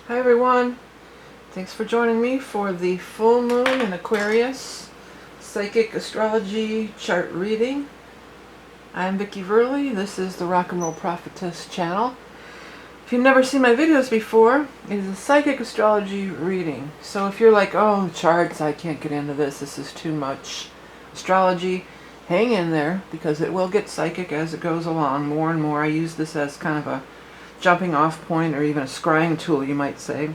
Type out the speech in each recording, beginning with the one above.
Hi everyone, thanks for joining me for the full moon in Aquarius Psychic Astrology chart reading. I'm Vickie. This is the Rock and Roll Prophetess channel. If you've never seen my videos before, it is a Psychic Astrology reading. So if you're like, oh, charts, I can't get into this, this is too much astrology, hang in there because it will get psychic as it goes along more and more. I use this as kind of a jumping off point or even a scrying tool, you might say.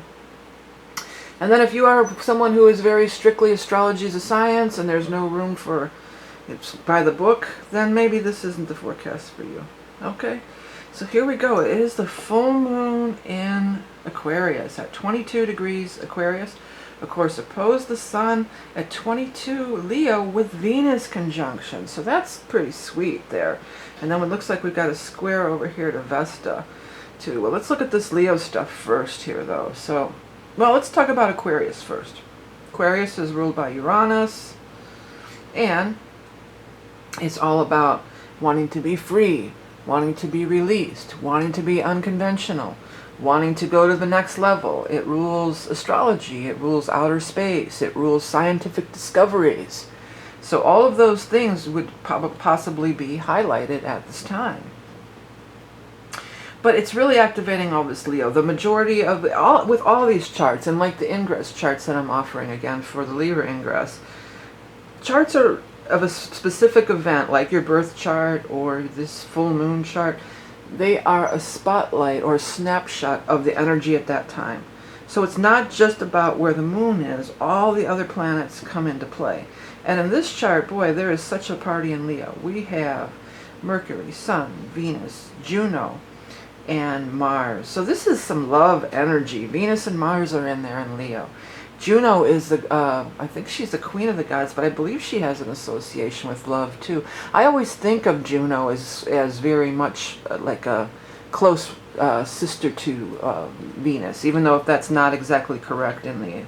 And then if you are someone who is very strictly astrology is a science and there's no room for it's by the book, then maybe this isn't the forecast for you. Okay, so here we go. It is the full moon in Aquarius at 22 degrees Aquarius. Of course, oppose the sun at 22 Leo with Venus conjunction. So that's pretty sweet there. And then it looks like we've got a square over here to Vesta too. Well, let's look at this Leo stuff first here though. So, well, let's talk about Aquarius first. Aquarius is ruled by Uranus, and it's all about wanting to be free, wanting to be released, wanting to be unconventional, wanting to go to the next level. It rules astrology, it rules outer space, it rules scientific discoveries. So all of those things would possibly be highlighted at this time. But it's really activating all this Leo. The majority of with all these charts, and like the ingress charts that I'm offering again for the Libra ingress, charts are of a specific event, like your birth chart or this full moon chart. They are a spotlight or a snapshot of the energy at that time. So it's not just about where the moon is. All the other planets come into play. And in this chart, boy, there is such a party in Leo. We have Mercury, Sun, Venus, Juno, and Mars. So this is some love energy. Venus and Mars are in there in Leo. Juno is the, I think she's the queen of the gods, but I believe she has an association with love too. I always think of Juno as very much like a close sister to Venus, even though if that's not exactly correct in the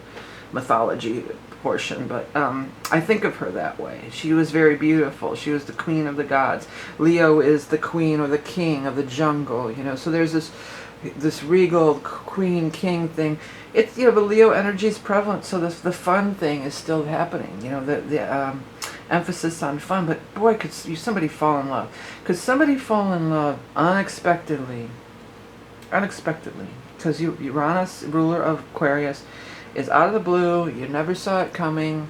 mythology portion, but I think of her that way. She was very beautiful. She was the queen of the gods. Leo is the queen or the king of the jungle, you know, so there's this regal queen king thing. It's, you know, the Leo energy is prevalent, so the fun thing is still happening, you know, the emphasis on fun. But boy, could somebody fall in love. Could somebody fall in love unexpectedly, because Uranus, ruler of Aquarius, is out of the blue. You never saw it coming.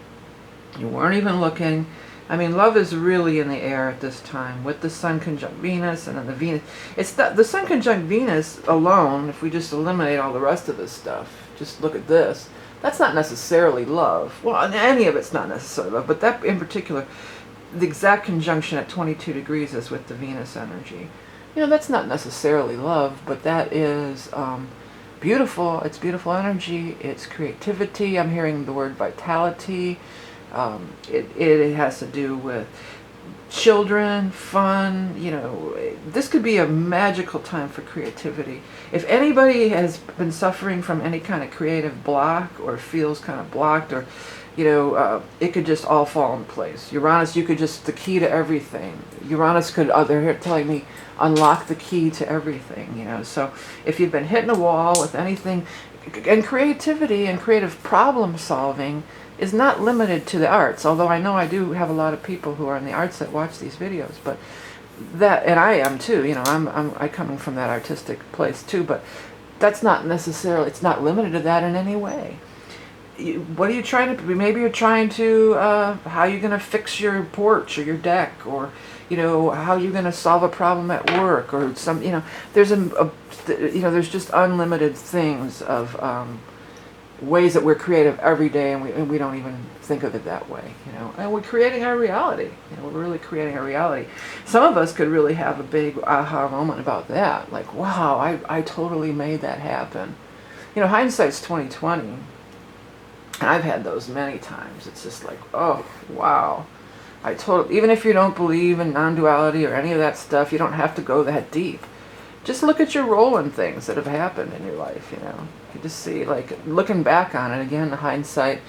You weren't even looking. I mean, love is really in the air at this time with the Sun conjunct Venus and then the Venus. It's the Sun conjunct Venus alone, if we just eliminate all the rest of this stuff, just look at this, that's not necessarily love. Well, any of it's not necessarily love, but that in particular, the exact conjunction at 22 degrees is with the Venus energy. You know, that's not necessarily love, but that is beautiful. It's beautiful energy. It's creativity. I'm hearing the word vitality. It has to do with children, fun, you know. This could be a magical time for creativity. If anybody has been suffering from any kind of creative block or feels kind of blocked, or, you know, it could just all fall in place. Uranus, you could just, the key to everything. Uranus could, they're here telling me, unlock the key to everything, you know. So if you've been hitting a wall with anything, and creativity and creative problem solving is not limited to the arts, although I know I do have a lot of people who are in the arts that watch these videos, but that, and I am too, you know, I'm coming from that artistic place too, but that's not necessarily, it's not limited to that in any way. What are you trying to, maybe you're trying to, how you're going to fix your porch or your deck, or, you know, how you're going to solve a problem at work, or some, you know, there's you know, there's just unlimited things of ways that we're creative every day, and we don't even think of it that way, you know. And we're creating our reality. You know, we're really creating our reality. Some of us could really have a big aha moment about that, like, wow, I totally made that happen. You know, hindsight's 2020, and I've had those many times. It's just like, oh, wow. Even if you don't believe in non-duality or any of that stuff, you don't have to go that deep. Just look at your role in things that have happened in your life, you know. You just see, like, looking back on it, again, the hindsight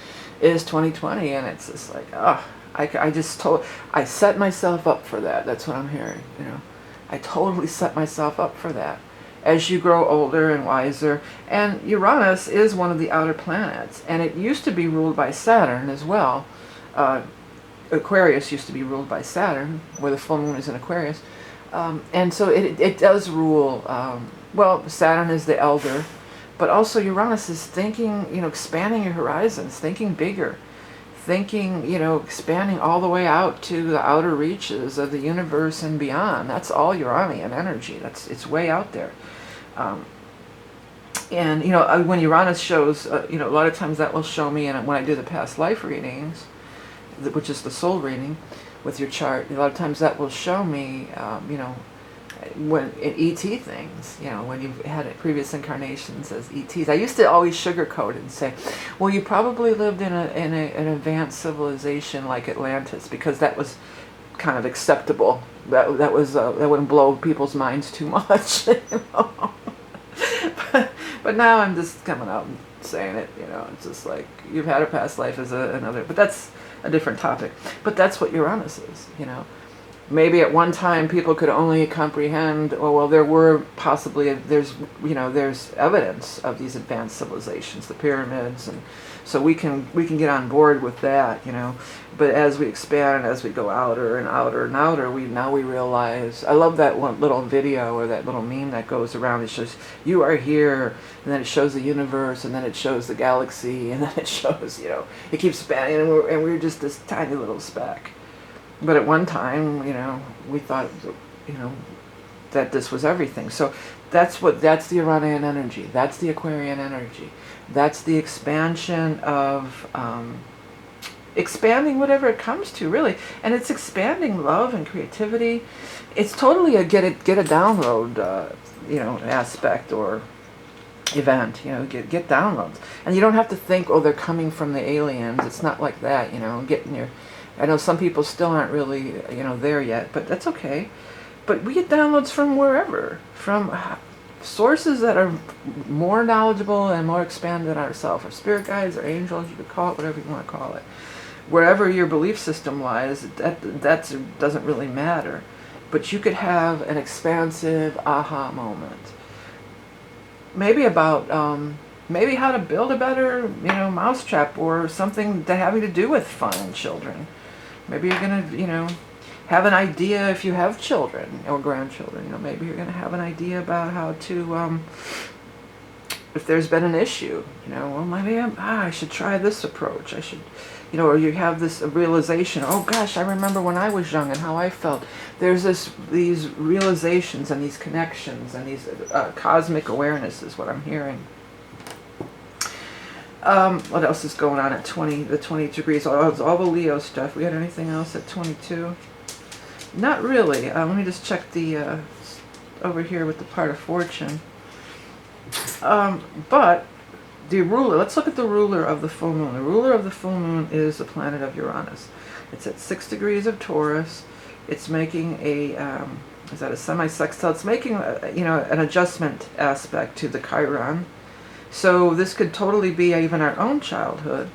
is 2020, and it's just like, oh, I set myself up for that. That's what I'm hearing, you know. I totally set myself up for that. as you grow older and wiser. And Uranus is one of the outer planets, and it used to be ruled by Saturn as well. Aquarius used to be ruled by Saturn, where the full moon is in Aquarius. And so it does rule, well, Saturn is the elder, but also Uranus is thinking, expanding your horizons, thinking bigger, thinking, expanding all the way out to the outer reaches of the universe and beyond. That's all Uranian energy. It's way out there. And, when Uranus shows, a lot of times that will show me, and when I do the past life readings, which is the soul reading with your chart, a lot of times that will show me, when ET things, when you've had previous incarnations as ETs. I used to always sugarcoat it and say, well, you probably lived in an advanced civilization like Atlantis, because that was kind of acceptable. That wouldn't blow people's minds too much. But now I'm just coming out and saying it. It's just like you've had a past life as another. But that's a different topic. But that's what Uranus is. Maybe at one time people could only comprehend, well, there were possibly, there's evidence of these advanced civilizations, the pyramids, and so we can get on board with that, But as we expand and as we go outer and outer and outer, we realize. I love that one little video or that little meme that goes around. It shows you are here, and then it shows the universe, and then it shows the galaxy, and then it shows, it keeps spanning, and we're just this tiny little speck. But at one time, we thought, that this was everything. So that's the Uranian energy. That's the Aquarian energy. That's the expansion of, expanding whatever it comes to, really. And it's expanding love and creativity. It's totally a get a download, aspect or event, get downloads. And you don't have to think, oh, they're coming from the aliens. It's not like that, I know some people still aren't really, there yet, but that's okay. But we get downloads from wherever, from sources that are more knowledgeable and more expanded than ourselves, or spirit guides, or angels, you could call it whatever you want to call it. Wherever your belief system lies, that doesn't really matter. But you could have an expansive aha moment. Maybe about, maybe how to build a better, mousetrap, or something having to do with fun and children. Maybe you're going to, have an idea if you have children or grandchildren. Maybe you're going to have an idea about how to, if there's been an issue, well, maybe I should try this approach. I should, or you have this realization, oh gosh, I remember when I was young and how I felt. There's these realizations and these connections and these cosmic awarenesses, what I'm hearing. What else is going on at the 20 degrees? Oh, it's all the Leo stuff. We had anything else at 22? Not really. Let me just check the, over here with the part of fortune. But the ruler, let's look at the ruler of the full moon. The ruler of the full moon is the planet of Uranus. It's at 6 degrees of Taurus. It's making a, is that a semi-sextile? It's making, an adjustment aspect to the Chiron. So this could totally be even our own childhood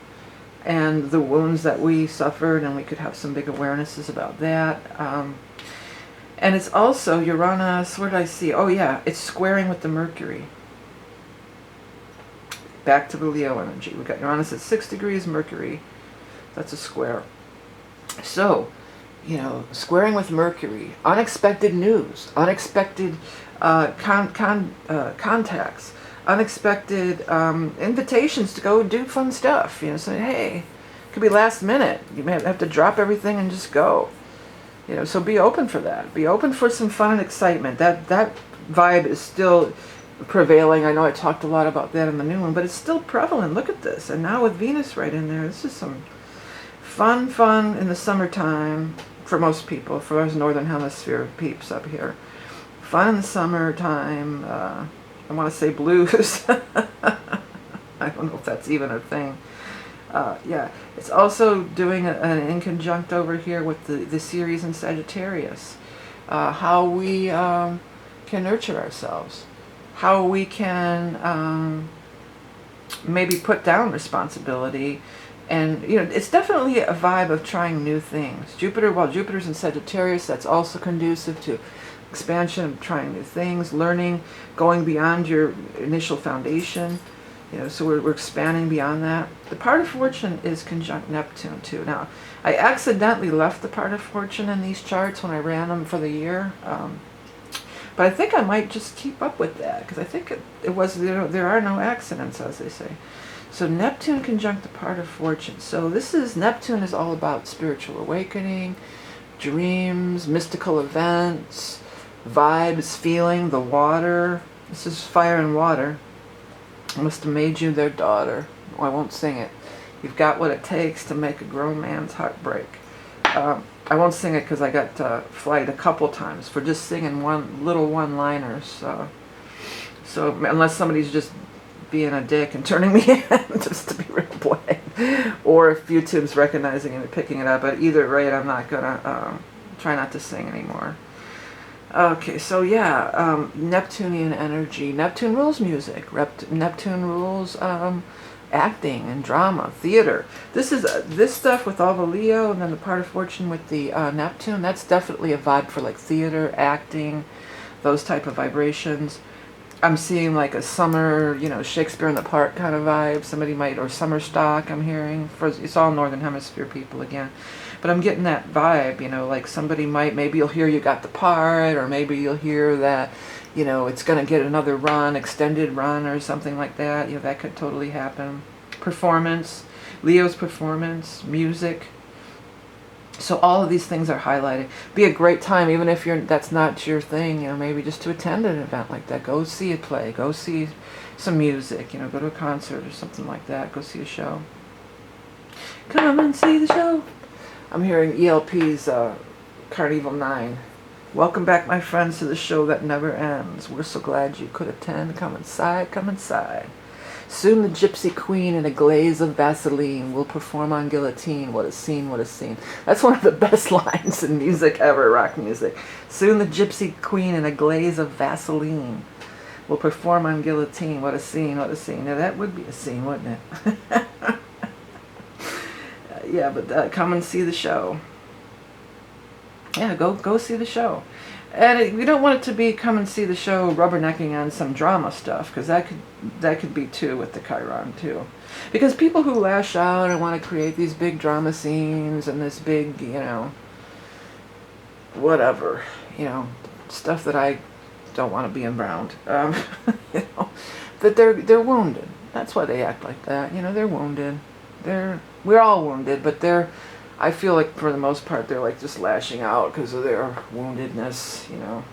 and the wounds that we suffered, and we could have some big awarenesses about that. And it's also Uranus, where did I see? Oh yeah, it's squaring with the Mercury. Back to the Leo energy. We got Uranus at 6 degrees, Mercury. That's a square. So, squaring with Mercury, unexpected news, unexpected contacts, unexpected invitations to go do fun stuff. Saying, hey, it could be last minute. You may have to drop everything and just go. So be open for that. Be open for some fun and excitement. That vibe is still prevailing. I know I talked a lot about that in the new one, but it's still prevalent. Look at this. And now with Venus right in there, this is some fun in the summertime for most people, for us Northern Hemisphere peeps up here. Fun in the summertime. I want to say blues. I don't know if that's even a thing. Yeah, it's also doing an inconjunct over here with the Ceres and Sagittarius. How we can nurture ourselves. How we can maybe put down responsibility. And, it's definitely a vibe of trying new things. While Jupiter's in Sagittarius, that's also conducive to expansion, trying new things, learning, going beyond your initial foundation. You know, so we're expanding beyond that. The part of fortune is conjunct Neptune too. Now, I accidentally left the part of fortune in these charts when I ran them for the year. But I think I might just keep up with that, because I think it was, you know, there are no accidents, as they say. So Neptune conjunct the part of fortune. So Neptune is all about spiritual awakening, dreams, mystical events, vibes, feeling, the water. This is fire and water. Must have made you their daughter. Oh, I won't sing it. You've got what it takes to make a grown man's heart break. I won't sing it because I got flagged a couple times for just singing one-liners. So unless somebody's just being a dick and turning me in, just to be real plain, or if YouTube's recognizing it and picking it up. At either rate, I'm not gonna try not to sing anymore. Okay, so yeah, Neptunian energy. Neptune rules music. Neptune rules acting and drama, theater. This is this stuff with all the Leo and then the part of fortune with the Neptune. That's definitely a vibe for like theater, acting, those type of vibrations. I'm seeing like a summer, you know, Shakespeare in the Park kind of vibe. Somebody might, or summer stock. I'm hearing for, it's all Northern Hemisphere people again, but I'm getting that vibe. You know, like somebody might, maybe you'll hear you got the part, or maybe you'll hear that, you know, it's going to get another run, extended run or something like that. You know, that could totally happen. Performance, Leo's performance, music. So all of these things are highlighted. Be a great time, even if that's not your thing, you know, maybe just to attend an event like that. Go see a play, go see some music, you know, go to a concert or something like that. Go see a show. Come and see the show. I'm hearing ELP's Carnival 9. Welcome back, my friends, to the show that never ends. We're so glad you could attend. Come inside, come inside. Soon the gypsy queen in a glaze of Vaseline will perform on guillotine. What a scene, what a scene. That's one of the best lines in music ever, rock music. Soon the gypsy queen in a glaze of Vaseline will perform on guillotine. What a scene, what a scene. Now that would be a scene, wouldn't it? Yeah, but come and see the show. Yeah, go see the show. And we don't want it to be come and see the show rubbernecking on some drama stuff, because that could be too with the Chiron too. Because people who lash out and want to create these big drama scenes and this big, you know, whatever, you know, stuff that I don't want to be around. You know, that they're wounded. That's why they act like that. You know, they're wounded. We're all wounded, but I feel like for the most part they're like just lashing out because of their woundedness, you know.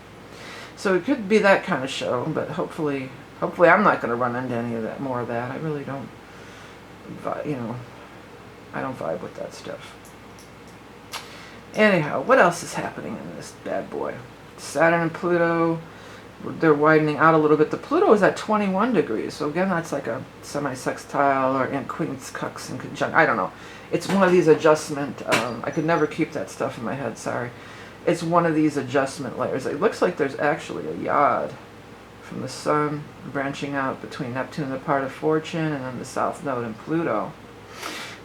So it could be that kind of show, but hopefully I'm not going to run into any of that, more of that. I really don't, you know, I don't vibe with that stuff. Anyhow, what else is happening in this bad boy? Saturn and Pluto, they're widening out a little bit. The Pluto is at 21 degrees, so again, that's like a semi-sextile or in Queen's Cux in conjunct. I don't know. It's one of these adjustment, I could never keep that stuff in my head, sorry. It's one of these adjustment layers. It looks like there's actually a yod from the Sun branching out between Neptune and the part of fortune and then the South Node and Pluto.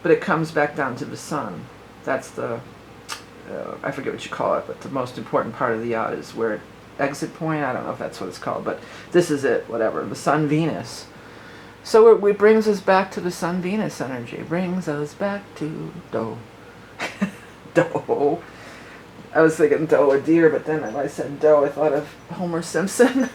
But it comes back down to the Sun. That's the, I forget what you call it, but the most important part of the yod is where it exit point. I don't know if that's what it's called, but this is it, whatever. The Sun Venus. So it brings us back to the Sun Venus energy. Brings us back to dough. Dough. I was thinking doe or deer, but then when I said dough, I thought of Homer Simpson.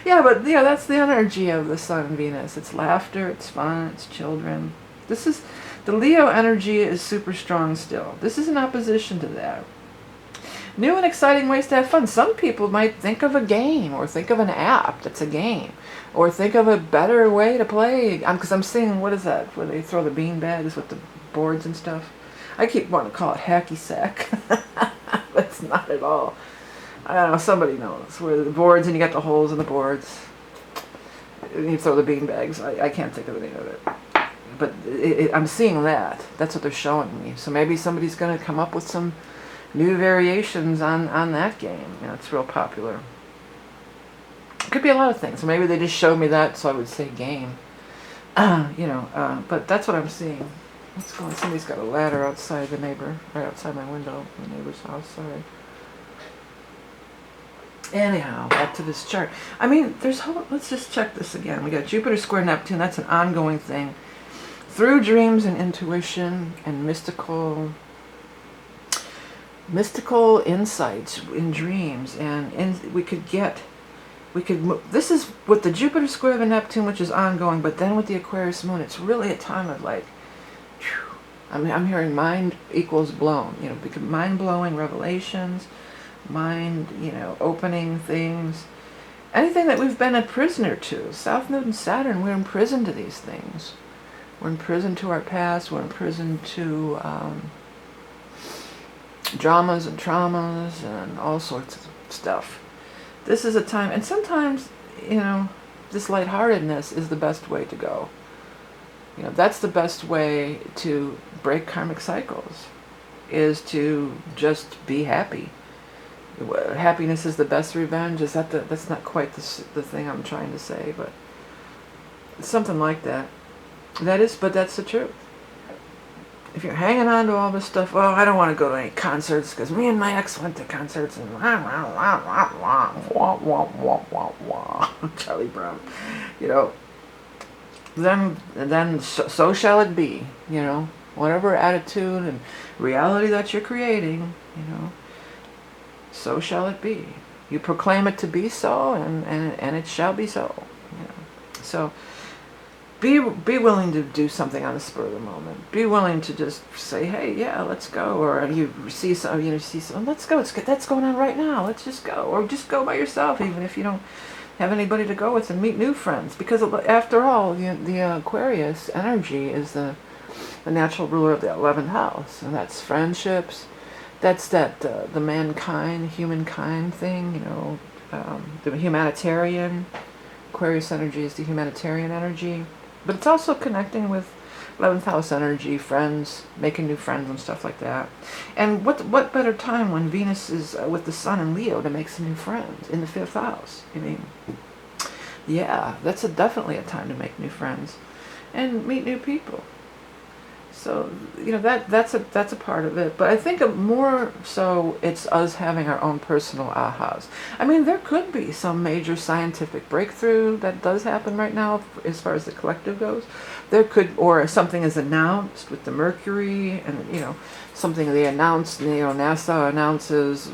Yeah, but yeah, that's the energy of the Sun and Venus. It's laughter, it's fun, it's children. This is, the Leo energy is super strong still. This is in opposition to that. New and exciting ways to have fun. Some people might think of a game, or think of an app that's a game, or think of a better way to play. Because I'm seeing, what is that, where they throw the bean bags with the boards and stuff? I keep wanting to call it hacky sack. But it's not at all. I don't know, somebody knows. Where the boards, and you got the holes in the boards, and you throw the bean bags. I can't think of the name of it. But I'm seeing that. That's what they're showing me. So maybe somebody's going to come up with some new variations on that game. You know, it's real popular. It could be a lot of things. So maybe they just showed me that, so I would say game. You know, but that's what I'm seeing. What's going on? Somebody's got a ladder outside the neighbor, right outside my window, the neighbor's house, sorry. Anyhow, back to this chart. I mean, let's just check this again. We got Jupiter square Neptune. That's an ongoing thing. Through dreams and intuition and mystical insights in dreams. And this is with the Jupiter square the Neptune, which is ongoing, but then with the Aquarius moon, it's really a time of like, whew, I'm hearing mind equals blown. You know, mind-blowing revelations, mind, you know, opening things, anything that we've been a prisoner to. South Node and Saturn, we're imprisoned to these things. We're imprisoned to our past. We're imprisoned to dramas and traumas and all sorts of stuff. This is a time, and sometimes, you know, this lightheartedness is the best way to go. You know, that's the best way to break karmic cycles, is to just be happy. Happiness is the best revenge. Is that that's not quite the thing I'm trying to say, but something like that. But that's the truth. If you're hanging on to all this stuff, well, I don't want to go to any concerts because me and my ex went to concerts and Charlie Brown, you know, then so shall it be, you know, whatever attitude and reality that you're creating, you know, so shall it be. You proclaim it to be so, and it shall be so, you know. So be willing to do something on the spur of the moment. Be willing to just say, hey, yeah, let's go. Or you see some, let's go. That's going on right now. Let's just go. Or just go by yourself, even if you don't have anybody to go with, and meet new friends. Because after all, the Aquarius energy is the natural ruler of the 11th house, and that's friendships. That's the humankind thing. You know, the humanitarian. Aquarius energy is the humanitarian energy. But it's also connecting with 11th house energy, friends, making new friends and stuff like that. And what better time when Venus is with the Sun in Leo to make some new friends in the 5th house? I mean, yeah, that's definitely a time to make new friends and meet new people. So, you know, that's a part of it. But I think more so it's us having our own personal ahas. I mean, there could be some major scientific breakthrough that does happen right now as far as the collective goes. There could, or something is announced with the Mercury, and, you know, something they announced, you know, NASA announces,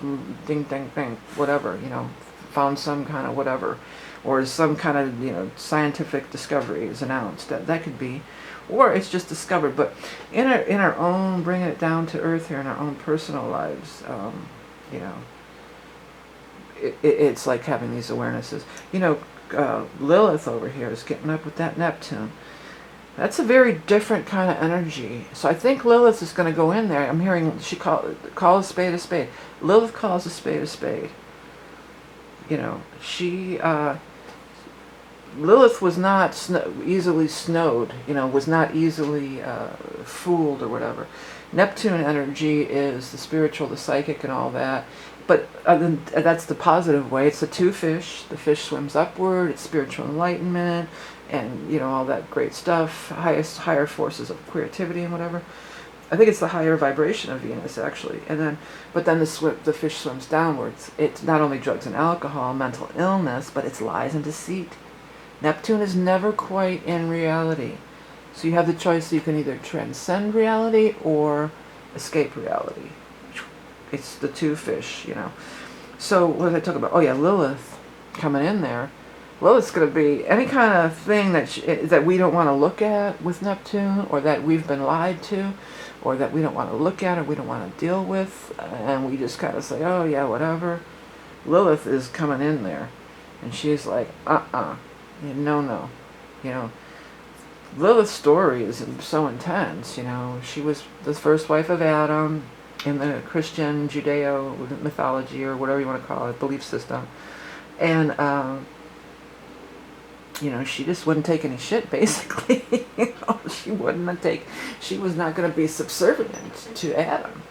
ding, ding, ding, whatever, you know, found some kind of whatever, or some kind of, you know, scientific discovery is announced. That could be. Or it's just discovered, but in our own, bringing it down to earth here in our own personal lives, you know, it's like having these awarenesses. You know, Lilith over here is getting up with that Neptune. That's a very different kind of energy. So I think Lilith is going to go in there. I'm hearing she call a spade a spade. Lilith calls a spade a spade. You know, Lilith was not easily snowed, you know, was not easily fooled or whatever. Neptune energy is the spiritual, the psychic, and all that. But that's the positive way. It's the two fish. The fish swims upward. It's spiritual enlightenment, and, you know, all that great stuff. Higher forces of creativity and whatever. I think it's the higher vibration of Venus, actually. But then the fish swims downwards. It's not only drugs and alcohol, mental illness, but it's lies and deceit. Neptune is never quite in reality. So you have the choice. You can either transcend reality or escape reality. It's the two fish, you know. So what did I talk about? Oh yeah, Lilith coming in there. Lilith's going to be any kind of thing that we don't want to look at with Neptune, or that we've been lied to, or that we don't want to look at, or we don't want to deal with, and we just kind of say, oh yeah, whatever. Lilith is coming in there, and she's like, no, you know. Lilith's story is so intense, you know. She was the first wife of Adam in the Christian Judeo mythology, or whatever you want to call it, belief system. And, you know, she just wouldn't take any shit, basically. You know, she was not going to be subservient to Adam.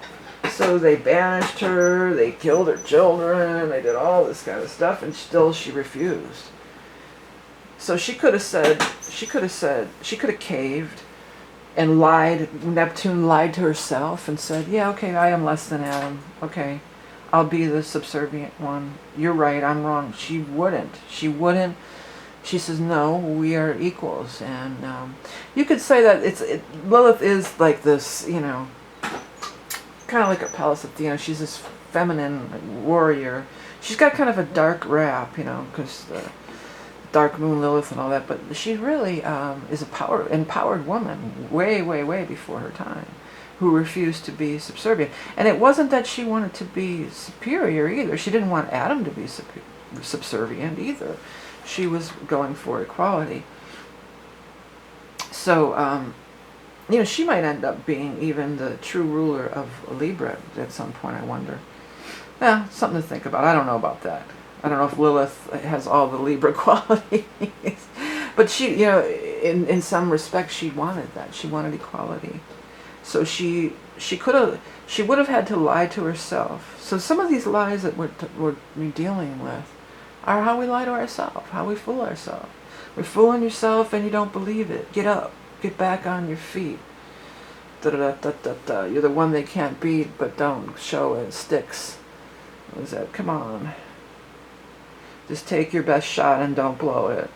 So they banished her, they killed her children, they did all this kind of stuff, and still she refused. So she could have caved and lied. Neptune lied to herself and said, yeah, okay, I am less than Adam. Okay, I'll be the subservient one. You're right, I'm wrong. She wouldn't. She wouldn't. She says, no, we are equals. And you could say that Lilith is like this, you know, kind of like a Pallas Athena. She's this feminine warrior. She's got kind of a dark rap, you know, because the Dark Moon Lilith and all that. But she really is a empowered woman, way, way, way before her time, who refused to be subservient. And it wasn't that she wanted to be superior either. She didn't want Adam to be subservient either. She was going for equality. So, you know, she might end up being even the true ruler of Libra at some point, I wonder. Yeah, something to think about. I don't know about that. I don't know if Lilith has all the Libra qualities. But she, you know, in some respects, she wanted that. She wanted equality. So she would have had to lie to herself. So some of these lies that we're dealing with are how we lie to ourselves, how we fool ourselves. You're fooling yourself and you don't believe it. Get up. Get back on your feet. Da-da-da-da-da-da. You're the one they can't beat, but don't show it. Sticks. What is that? Come on. Just take your best shot and don't blow it.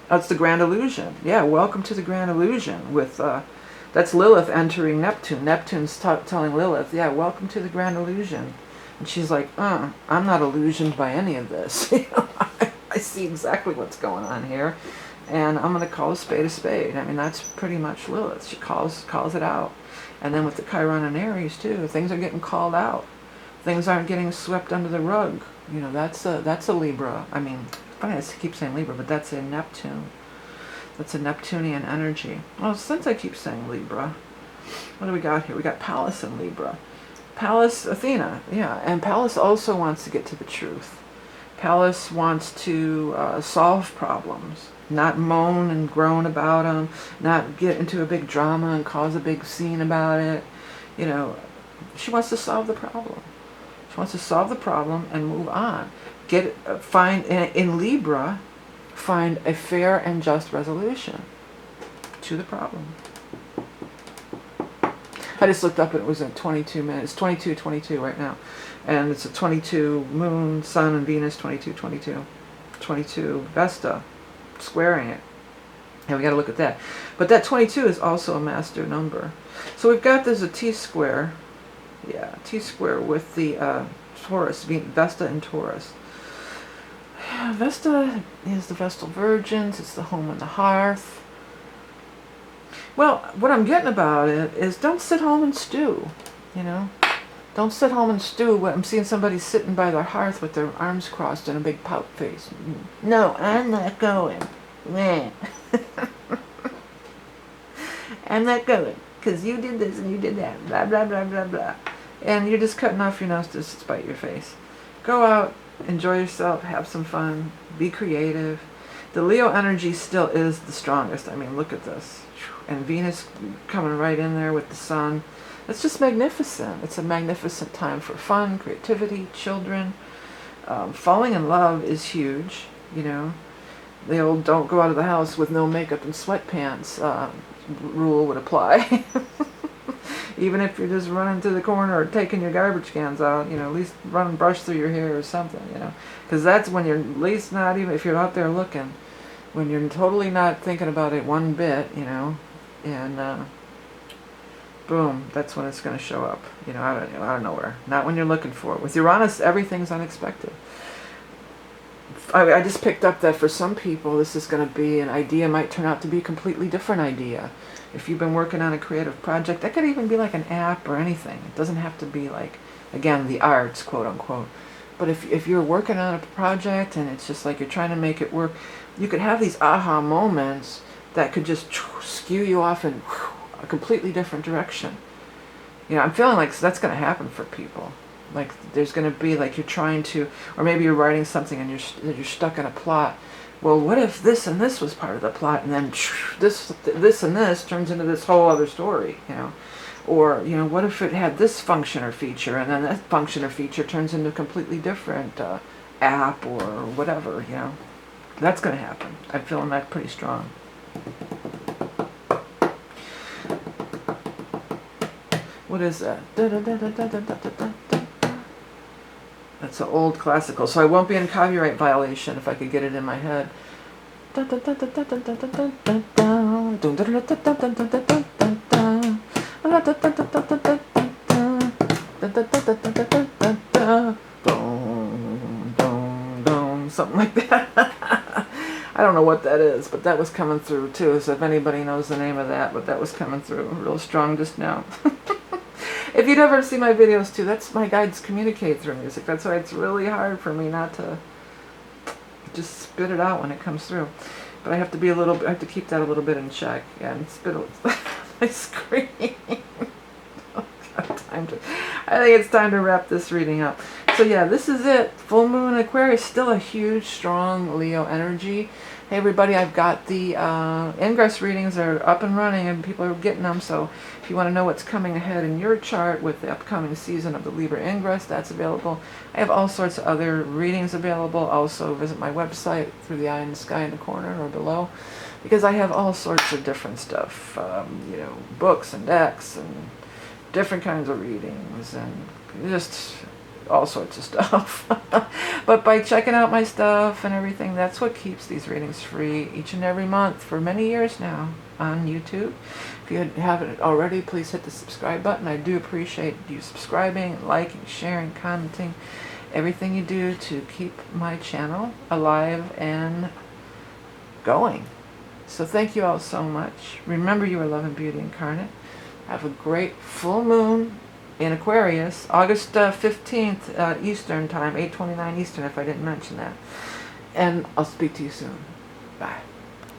That's the Grand Illusion. Yeah, welcome to the Grand Illusion. With that's Lilith entering Neptune. Neptune's telling Lilith, yeah, welcome to the Grand Illusion. And she's like, I'm not illusioned by any of this. You know, I see exactly what's going on here, and I'm going to call a spade a spade. I mean, that's pretty much Lilith. She calls it out. And then with the Chiron and Aries too, things are getting called out. Things aren't getting swept under the rug. You know, that's a Libra. I mean, funny I keep saying Libra, but that's a Neptune. That's a Neptunian energy. Well, since I keep saying Libra, what do we got here? We got Pallas and Libra. Pallas, Athena, yeah, and Pallas also wants to get to the truth. Pallas wants to solve problems, not moan and groan about them, not get into a big drama and cause a big scene about it. You know, she wants to solve the problem. She wants to solve the problem and move on. Find in Libra, find a fair and just resolution to the problem. I just looked up and it was in 22 minutes. 22:22 right now. And it's a 22 moon, sun, and Venus, 22:22. 22 Vesta, squaring it. And we got to look at that. But that 22 is also a master number. So we've got there's a T-square. Yeah, T-square with the Taurus, Vesta and Taurus. Yeah, Vesta is the Vestal Virgins. It's the home and the hearth. Well, what I'm getting about it is don't sit home and stew, you know. Don't sit home and stew. I'm seeing somebody sitting by their hearth with their arms crossed and a big pout face. No, I'm not going. Man. I'm not going because you did this and you did that. Blah, blah, blah, blah, blah. And you're just cutting off your nose to spite your face. Go out, enjoy yourself, have some fun, be creative. The Leo energy still is the strongest. I mean, look at this. And Venus coming right in there with the sun. It's just magnificent. It's a magnificent time for fun, creativity, children. Falling in love is huge, you know. The old don't go out of the house with no makeup and sweatpants rule would apply. Even if you're just running to the corner or taking your garbage cans out, you know, at least run and brush through your hair or something, you know. Because that's when you're at least not even, if you're out there looking, when you're totally not thinking about it one bit, you know, and boom, that's when it's going to show up, you know, out of nowhere. Not when you're looking for it. With Uranus, everything's unexpected. I just picked up that for some people, this is going to be an idea might turn out to be a completely different idea. If you've been working on a creative project, that could even be like an app or anything. It doesn't have to be like, again, the arts, quote unquote. But if you're working on a project and it's just like you're trying to make it work, you could have these aha moments that could just skew you off in a completely different direction. You know, I'm feeling like that's going to happen for people. Like there's going to be like you're trying to, or maybe you're writing something and you're stuck in a plot. Well, what if this and this was part of the plot, and then this and this turns into this whole other story, you know? Or, you know, what if it had this function or feature, and then that function or feature turns into a completely different app or whatever, you know? That's going to happen. I'm feeling that pretty strong. What is that? That's an old classical, so I won't be in copyright violation if I could get it in my head. Something like that. I don't know what that is, but that was coming through too, so if anybody knows the name of that, but that was coming through real strong just now. If you'd ever see my videos too, that's my guides communicate through music. That's why it's really hard for me not to just spit it out when it comes through. But I have to be I have to keep that a little bit in check. Yeah, and spit my screen. I think it's time to wrap this reading up. So yeah, this is it. Full moon Aquarius, still a huge, strong Leo energy. Hey everybody, I've got the ingress readings are up and running and people are getting them. So if you want to know what's coming ahead in your chart with the upcoming season of the Libra ingress, that's available. I have all sorts of other readings available. Also visit my website through the eye in the sky in the corner or below, because I have all sorts of different stuff, you know, books and decks and different kinds of readings and just all sorts of stuff. But by checking out my stuff and everything, that's what keeps these readings free each and every month for many years now on YouTube. If you haven't already, please hit the subscribe button. I do appreciate you subscribing, liking, sharing, commenting, everything you do to keep my channel alive and going. So thank you all so much. Remember, you are love and beauty incarnate. Have a great full moon in Aquarius, August 15th Eastern time, 8:29 Eastern, if I didn't mention that. And I'll speak to you soon. Bye.